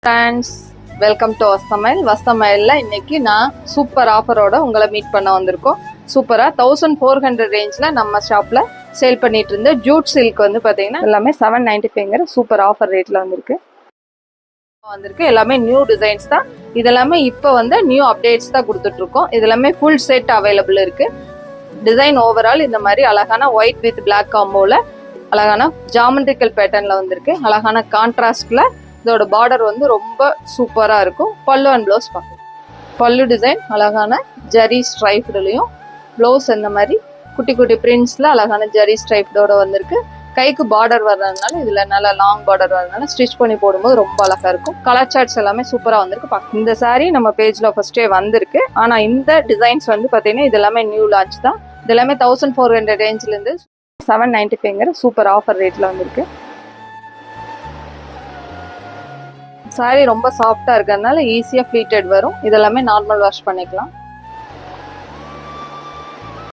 Friends, welcome to வஸ்தமயில்ல இன்னைக்கு நான் super ஆஃபரோட உங்களை மீட் பண்ண வந்திருக்கோம். சூப்பரா 1400 ரேஞ்ச்ல நம்ம ஷாப்ல சேல் பண்ணிட்டு இருந்த ஜூட் சில்க் வந்து பாத்தீங்கன்னா எல்லாமே 795 சூப்பர் ஆஃபர் ரேட்ல வந்திருக்கு. எல்லாமே நியூ டிசைன்ஸ் தான். இதெல்லாமே இப்போ வந்து நியூ அப்டேட்ஸ் தான் கொடுத்துட்டு இருக்கோம். இதெல்லாமே ஃபுல் செட் அவைலபிள் இருக்கு. டிசைன் ஓவரால் இந்த மாதிரி அழகான ஒயிட் வித் பிளாக் காம்போல அழகான ஜாமெட்ரிக்கல் பேட்டர்ன்ல வந்திருக்கு. அழகான கான்ட்ராஸ்ட்ல இதோட பார்டர் வந்து ரொம்ப சூப்பரா இருக்கும். பல்லு அண்ட் ப்ளவுஸ் பார்க்கலாம். பல்லு டிசைன் அழகான ஜரி ஸ்ட்ரைப்டுலையும், ப்ளவுஸ் இந்த மாதிரி குட்டி குட்டி பிரிண்ட்ஸ்ல அழகான ஜரி ஸ்ட்ரைப்டோட வந்திருக்கு. கைக்கு பார்டர் வர்றதுனால இதுல நல்லா லாங் பார்டர் வர்றதுனால ஸ்டிச் பண்ணி போடும்போது ரொம்ப அழகா இருக்கும். கலர் சார்ட்ஸ் எல்லாமே சூப்பரா வந்திருக்கு. இந்த சாரீ நம்ம பேஜ்ல ஃபர்ஸ்டே வந்திருக்கு. ஆனா இந்த டிசைன்ஸ் வந்து பாத்தீங்கன்னா இது எல்லாமே நியூ லான்ச் தான். இது எல்லாமே 1400 ரேஞ்ச்ல இருந்து 795 சூப்பர் ஆஃபர் ரேட்ல வந்திருக்கு. சாரி ரொம்ப சாஃப்டா இருக்கிறதுனால ஈஸியா ஃபிளீட்டட் வரும். இதெல்லாமே நார்மல் வாஷ் பண்ணிக்கலாம்.